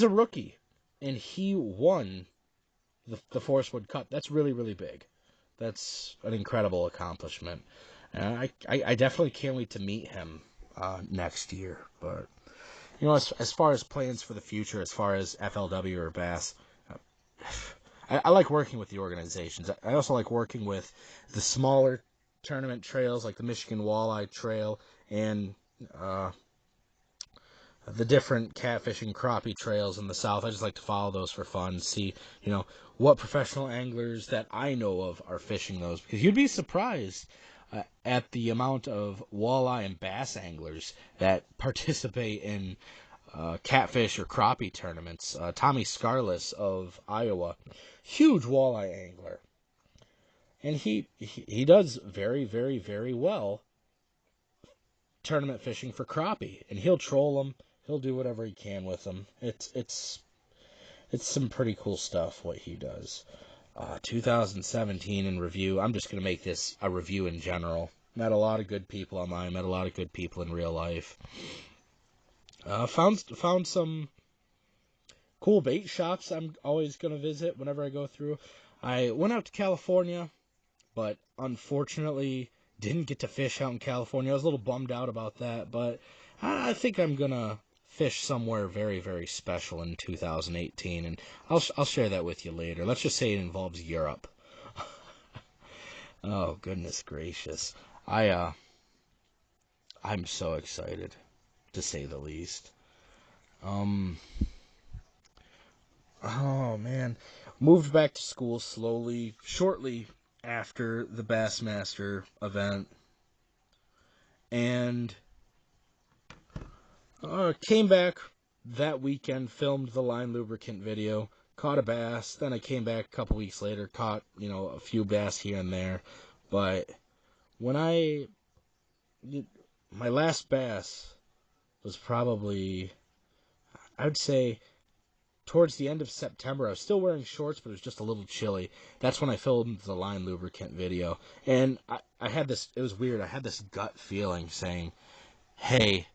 Speaker 1: a rookie, and he won the Forest Wood Cup. That's really, really big. That's an incredible accomplishment. And I definitely can't wait to meet him next year. But, as far as plans for the future, as far as FLW or Bass, I like working with the organizations. I also like working with the smaller tournament trails like the Michigan Walleye Trail and the different catfishing crappie trails in the South. I just like to follow those for fun, see, what professional anglers that I know of are fishing those. Because you'd be surprised at the amount of walleye and bass anglers that participate in catfish or crappie tournaments. Tommy Scarless of Iowa, huge walleye angler. And he does very, very, very well tournament fishing for crappie. And he'll troll them. He'll do whatever he can with them. It's some pretty cool stuff what he does. 2017 in review. I'm just going to make this a review in general. Met a lot of good people online. Met a lot of good people in real life. Found some cool bait shops I'm always going to visit whenever I go through. I went out to California, but unfortunately didn't get to fish out in California. I was a little bummed out about that, but I think I'm going to fish somewhere very, very special in 2018, and I'll share that with you later. Let's just say it involves Europe. Oh, goodness gracious. I'm so excited, to say the least. Oh, man. Moved back to school shortly after the Bassmaster event, and came back that weekend, filmed the line lubricant video, caught a bass. Then I came back a couple weeks later, caught, a few bass here and there. But my last bass was probably, I would say, towards the end of September. I was still wearing shorts, but it was just a little chilly. That's when I filmed the line lubricant video. And I had this, it was weird, I had this gut feeling saying, hey,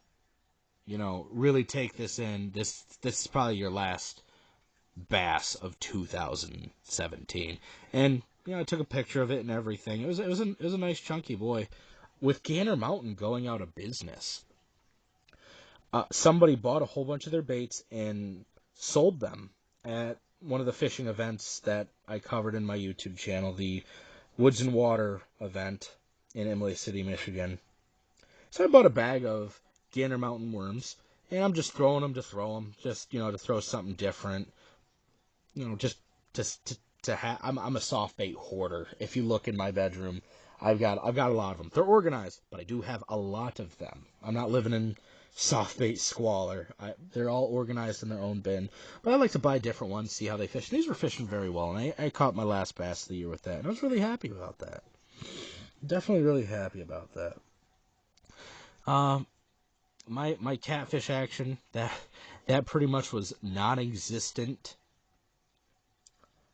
Speaker 1: really take this in. This is probably your last bass of 2017. And I took a picture of it and everything. It was a nice chunky boy. With Gander Mountain going out of business, somebody bought a whole bunch of their baits and sold them at one of the fishing events that I covered in my YouTube channel, the Woods and Water event in Imlay City, Michigan. So I bought a bag of Gander Mountain worms, and I'm just throwing them to throw them, just, to throw something different, just to have. I'm a soft bait hoarder. If you look in my bedroom, I've got a lot of them. They're organized, but I do have a lot of them. I'm not living in soft bait squalor. They're all organized in their own bin, but I like to buy different ones, see how they fish. And these were fishing very well, and I caught my last bass of the year with that, and I was really happy about that. Definitely really happy about that. My catfish action, that pretty much was non-existent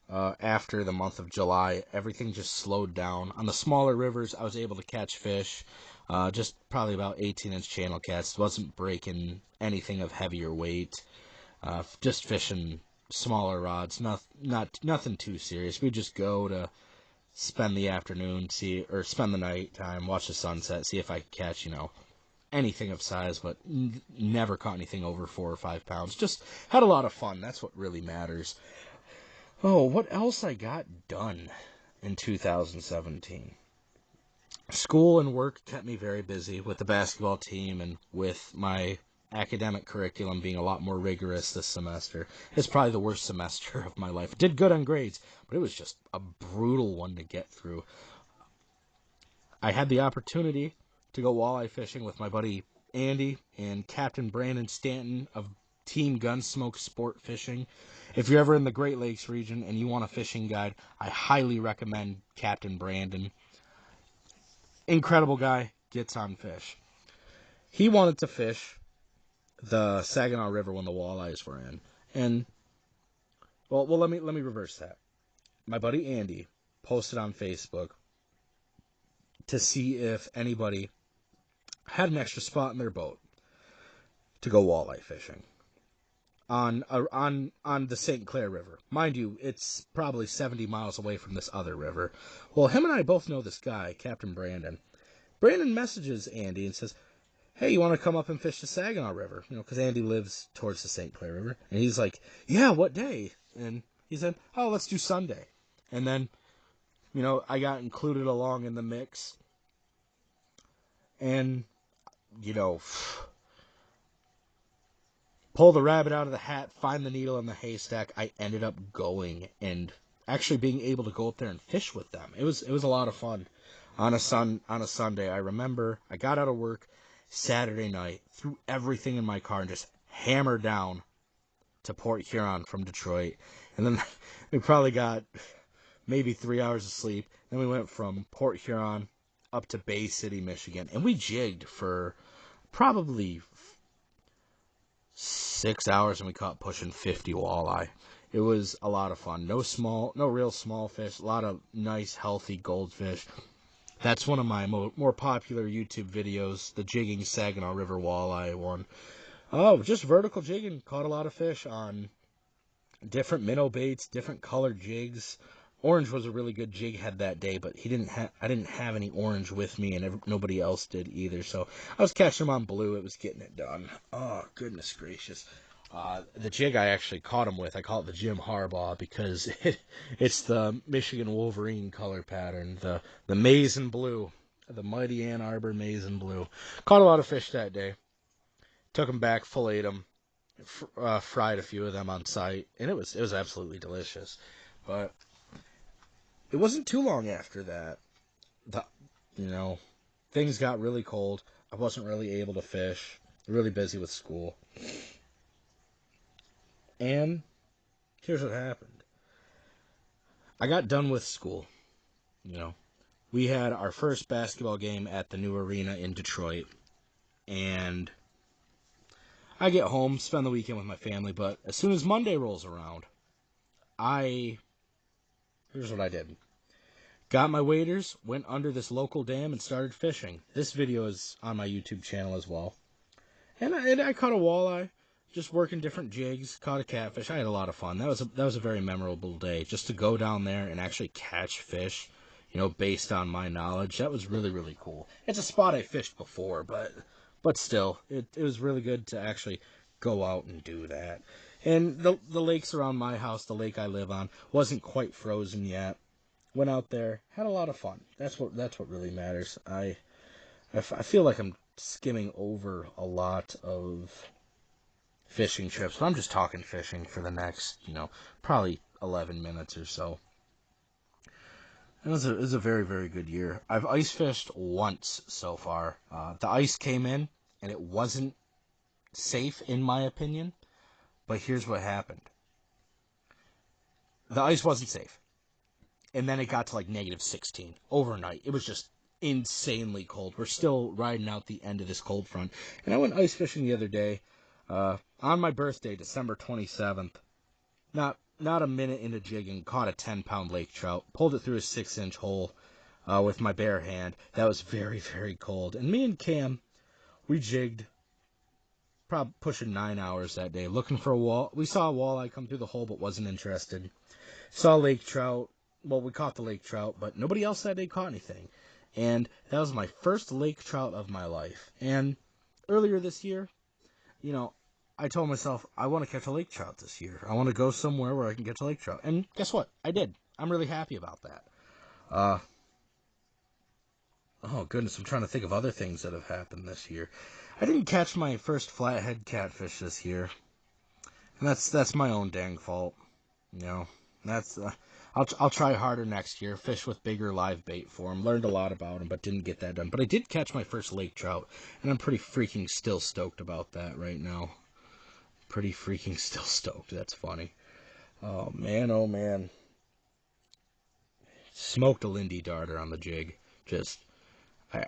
Speaker 1: after the month of July. Everything just slowed down. On the smaller rivers, I was able to catch fish, just probably about 18-inch channel cats. Wasn't breaking anything of heavier weight. Just fishing smaller rods, nothing too serious. We just go to spend the afternoon, spend the night time, watch the sunset, see if I can catch, anything of size, but never caught anything over 4 or 5 pounds. Just had a lot of fun. That's what really matters. Oh, what else I got done in 2017? School and work kept me very busy with the basketball team and with my academic curriculum being a lot more rigorous this semester. It's probably the worst semester of my life. Did good on grades, but it was just a brutal one to get through. I had the opportunity to go walleye fishing with my buddy Andy and Captain Brandon Stanton of Team Gunsmoke Sport Fishing. If you're ever in the Great Lakes region and you want a fishing guide, I highly recommend Captain Brandon. Incredible guy, gets on fish. He wanted to fish the Saginaw River when the walleyes were in. And well, let me reverse that. My buddy Andy posted on Facebook to see if anybody had an extra spot in their boat to go walleye fishing on the St. Clair River. Mind you, it's probably 70 miles away from this other river. Well, him and I both know this guy, Captain Brandon. Brandon messages Andy and says, hey, you want to come up and fish the Saginaw River? You know, because Andy lives towards the St. Clair River. And he's like, yeah, what day? And he said, oh, let's do Sunday. And then, you know, I got included along in the mix. And, you know, pull the rabbit out of the hat, find the needle in the haystack. I ended up going and actually being able to go up there and fish with them. It was a lot of fun. On a Sunday, I remember I got out of work Saturday night, threw everything in my car and just hammered down to Port Huron from Detroit. And then we probably got maybe 3 hours of sleep. Then we went from Port Huron up to Bay City, Michigan. And we jigged for probably 6 hours and we caught pushing 50 walleye. It was a lot of fun. No real small fish. A lot of nice, healthy goldfish. That's one of my more popular YouTube videos, the Jigging Saginaw River Walleye one. Oh, just vertical jigging. Caught a lot of fish on different minnow baits, different colored jigs. Orange was a really good jig head that day, but I didn't have any orange with me, and nobody else did either. So I was catching them on blue. It was getting it done. Oh, goodness gracious. The jig I actually caught him with, I call it the Jim Harbaugh because it's the Michigan Wolverine color pattern, the maize and blue, the mighty Ann Arbor maize and blue. Caught a lot of fish that day. Took them back, filleted them, fried a few of them on site, and it was absolutely delicious. But it wasn't too long after that. Things got really cold. I wasn't really able to fish. Really busy with school. And here's what happened. I got done with school. We had our first basketball game at the new arena in Detroit. And I get home, spend the weekend with my family, but as soon as Monday rolls around, here's what I did. Got my waders, went under this local dam and started fishing. This video is on my YouTube channel as well. And I caught a walleye. Just working different jigs, caught a catfish. I had a lot of fun. That was a very memorable day. Just to go down there and actually catch fish, based on my knowledge. That was really, really cool. It's a spot I fished before, but still, it was really good to actually go out and do that. And the lakes around my house, the lake I live on, wasn't quite frozen yet. Went out there, had a lot of fun. That's what really matters. I feel like I'm skimming over a lot of fishing trips, but I'm just talking fishing for the next, probably 11 minutes or so. It was a very, very good year. I've ice fished once so far. The ice came in, and it wasn't safe, in my opinion, but here's what happened. The ice wasn't safe, and then it got to like negative 16 overnight. It was just insanely cold. We're still riding out the end of this cold front, and I went ice fishing the other day. On my birthday, December 27th, not a minute into jigging, caught a 10-pound lake trout, pulled it through a 6-inch hole with my bare hand. That was very, very cold. And me and Cam, we jigged probably pushing 9 hours that day, looking for a wall. We saw a walleye come through the hole, but wasn't interested. Saw lake trout. Well, we caught the lake trout, but nobody else that day caught anything. And that was my first lake trout of my life. And earlier this year, you know, I told myself I want to catch a lake trout this year. I want to go somewhere where I can catch a lake trout. And guess what? I did. I'm really happy about that. Oh goodness, I'm trying to think of other things that have happened this year. I didn't catch my first flathead catfish this year, and that's my own dang fault. You know, that's I'll try harder next year. Fish with bigger live bait for them. Learned a lot about them, but didn't get that done. But I did catch my first lake trout, and I'm pretty freaking still stoked about that right now. Pretty freaking still stoked. That's funny. Oh man, oh man. Smoked a Lindy darter on the jig. Just I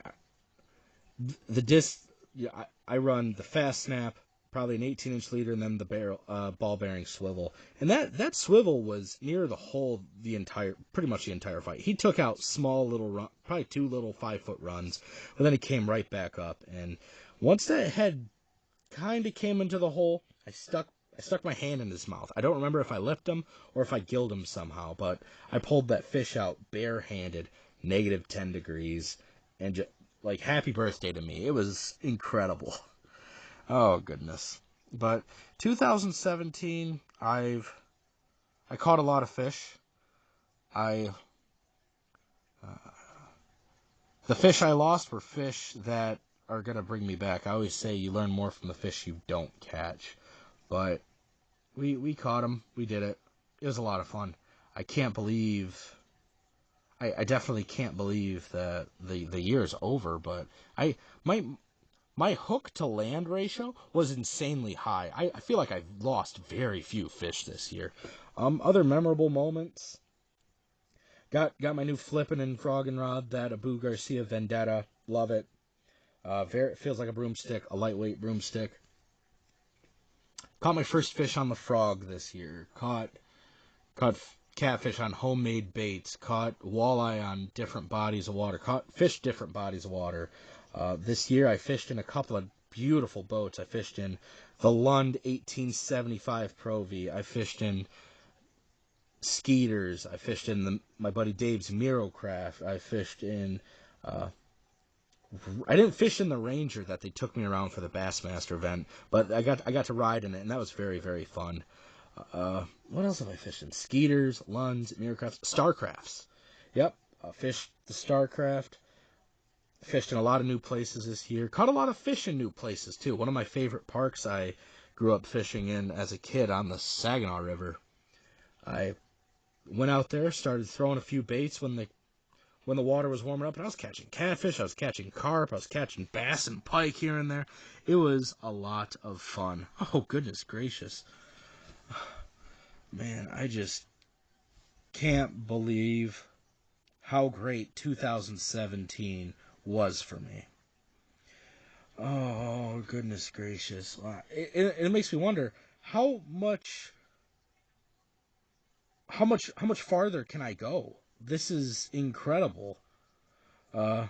Speaker 1: the disc. Yeah, I run the fast snap, probably an 18-inch leader, and then the ball bearing swivel. And that swivel was near the hole pretty much the entire fight. He took out small little run, probably 2 little 5-foot runs, but then he came right back up. And once that head kind of came into the hole, I stuck my hand in his mouth. I don't remember if I lipped him or if I gilled him somehow, but I pulled that fish out barehanded, negative 10 degrees, and just, like, happy birthday to me. It was incredible. Oh goodness. But 2017, I caught a lot of fish. I The fish I lost were fish that are gonna bring me back. I always say you learn more from the fish you don't catch, but we caught them. We did it. It was a lot of fun. I can't believe. I definitely can't believe that the year is over. But my hook to land ratio was insanely high. I feel like I've lost very few fish this year. Other memorable moments. Got my new flippin' and frogging rod, that Abu Garcia Vendetta. Love it. It feels like a broomstick, a lightweight broomstick. Caught my first fish on the frog this year. Caught catfish on homemade baits. Caught walleye on different bodies of water. Caught fish different bodies of water. This year I fished in a couple of beautiful boats. I fished in the Lund 1875 Pro V. I fished in Skeeters. I fished in my buddy Dave's Mirocraft. I fished in I didn't fish in the Ranger that they took me around for the Bassmaster event, but I got to ride in it, and that was very, very fun. What else have I fished in? Skeeters, Lunds, Miracrafts, Starcrafts. Yep, fished the Starcraft. Fished in a lot of new places this year. Caught a lot of fish in new places too. One of my favorite parks I grew up fishing in as a kid on the Saginaw River. I went out there, started throwing a few baits when the water was warming up, and I was catching catfish, I was catching carp, I was catching bass and pike here and there. It was a lot of fun. Oh, goodness gracious. Man, I just can't believe how great 2017 was for me. Oh, goodness gracious. It makes me wonder how much farther can I go? This is incredible. Uh,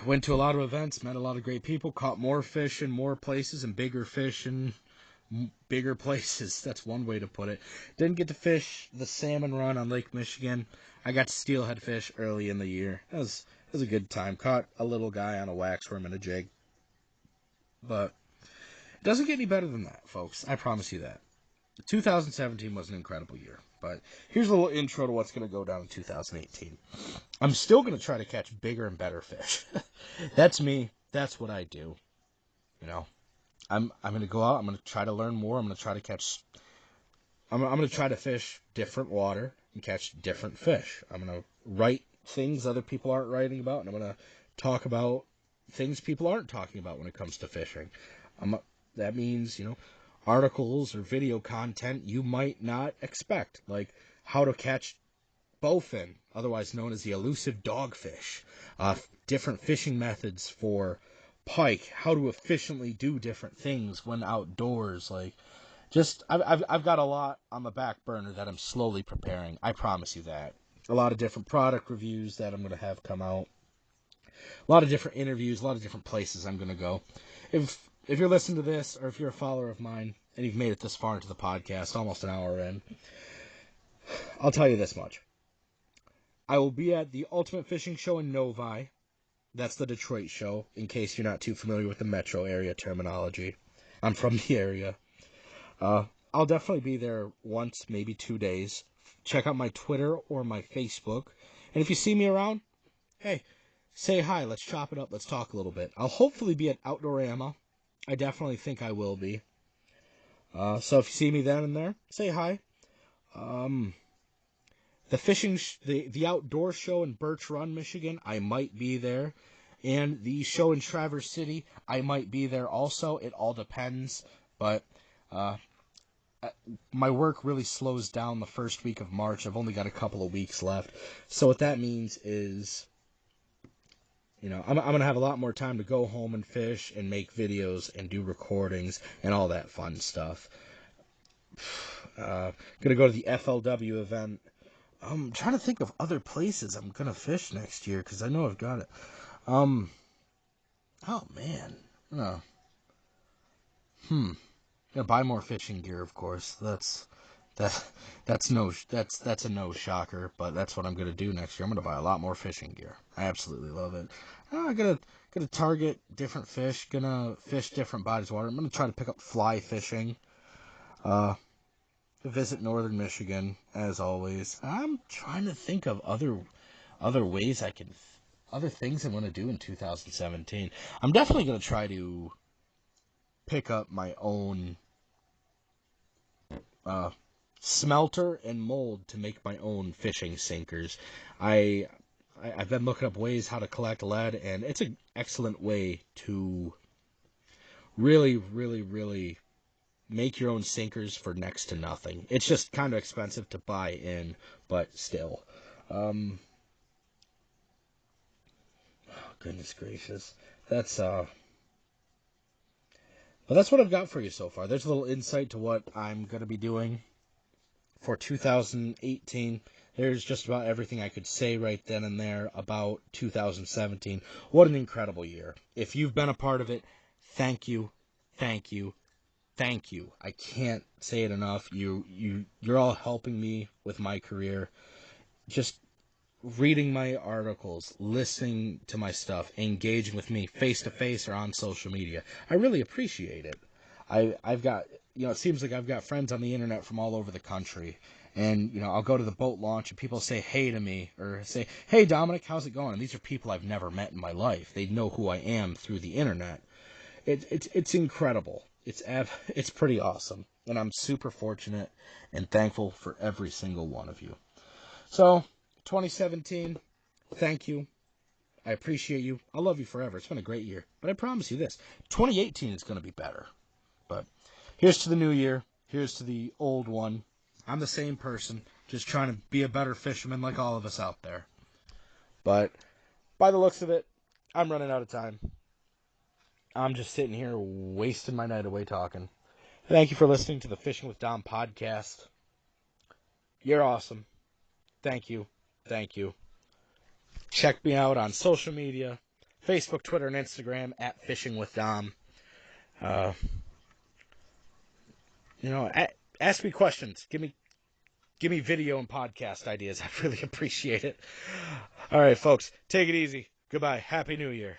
Speaker 1: Went to a lot of events, met a lot of great people, caught more fish in more places, and bigger fish in bigger places. That's one way to put it. Didn't get to fish the salmon run on Lake Michigan. I got to steelhead fish early in the year. It was a good time. Caught a little guy on a waxworm and a jig. But it doesn't get any better than that, folks. I promise you that. 2017 was an incredible year. But here's a little intro to what's going to go down in 2018. I'm still going to try to catch bigger and better fish. That's me. That's what I do. You know, I'm going to go out. I'm going to try to learn more. I'm going to try to catch. I'm going to try to fish different water and catch different fish. I'm going to write things other people aren't writing about, and I'm going to talk about things people aren't talking about when it comes to fishing. That means, articles or video content you might not expect, like how to catch bowfin, otherwise known as the elusive dogfish, different fishing methods for pike, how to efficiently do different things when outdoors. I've got a lot on the back burner that I'm slowly preparing. I promise you that. A lot of different product reviews that I'm going to have come out. A lot of different interviews, a lot of different places I'm going to go. If you're listening to this, or if you're a follower of mine, and you've made it this far into the podcast, almost an hour in, I'll tell you this much. I will be at the Ultimate Fishing Show in Novi That's the Detroit show, in case you're not too familiar with the metro area terminology. I'm from the area. I'll definitely be there once, maybe 2 days. Check out my Twitter or my Facebook. And if you see me around, hey, say hi. Let's chop it up. Let's talk a little bit. I'll hopefully be at Outdoorama. I definitely think I will be. So if you see me then and there, say hi. The fishing, the outdoor show in Birch Run, Michigan, I might be there. And the show in Traverse City, I might be there also. It all depends. But my work really slows down the first week of March. I've only got a couple of weeks left. So what that means is, I'm going to have a lot more time to go home and fish and make videos and do recordings and all that fun stuff. Going to go to the FLW event. I'm trying to think of other places I'm going to fish next year because I know I've got it. Oh, man. No. Gonna buy more fishing gear, of course. That's a no shocker, but that's what I'm gonna do next year. I'm gonna buy a lot more fishing gear. I absolutely love it. I'm gonna target different fish. Gonna fish different bodies of water. I'm gonna try to pick up fly fishing. Visit northern Michigan as always. I'm trying to think of other ways other things I want to do in 2017. I'm definitely gonna try to pick up my own smelter and mold to make my own fishing sinkers. I've been looking up ways how to collect lead, and it's an excellent way to really, really, really make your own sinkers for next to nothing. It's just kind of expensive to buy in, but still. Oh, goodness gracious. But that's what I've got for you so far. There's a little insight to what I'm going to be doing for 2018. There's just about everything I could say right then and there about 2017. What an incredible year. If you've been a part of it, thank you, thank you, thank you. I can't say it enough. You're all helping me with my career. Just reading my articles, listening to my stuff, engaging with me face to face or on social media. I really appreciate it. I've got, it seems like I've got friends on the internet from all over the country. And, I'll go to the boat launch and people say hey to me or say, hey, Dominic, how's it going? And these are people I've never met in my life. They know who I am through the internet. It's incredible. It's pretty awesome. And I'm super fortunate and thankful for every single one of you. So, 2017, thank you. I appreciate you. I'll love you forever. It's been a great year. But I promise you this, 2018 is going to be better. But here's to the new year. Here's to the old one. I'm the same person, just trying to be a better fisherman like all of us out there. But by the looks of it, I'm running out of time. I'm just sitting here wasting my night away talking. Thank you for listening to the Fishing with Dom podcast. You're awesome. Thank you. Thank you. Check me out on social media, Facebook, Twitter, and Instagram at Fishing with Dom. Ask me questions. Give me video and podcast ideas. I really appreciate it. All right, folks, take it easy. Goodbye. Happy New Year.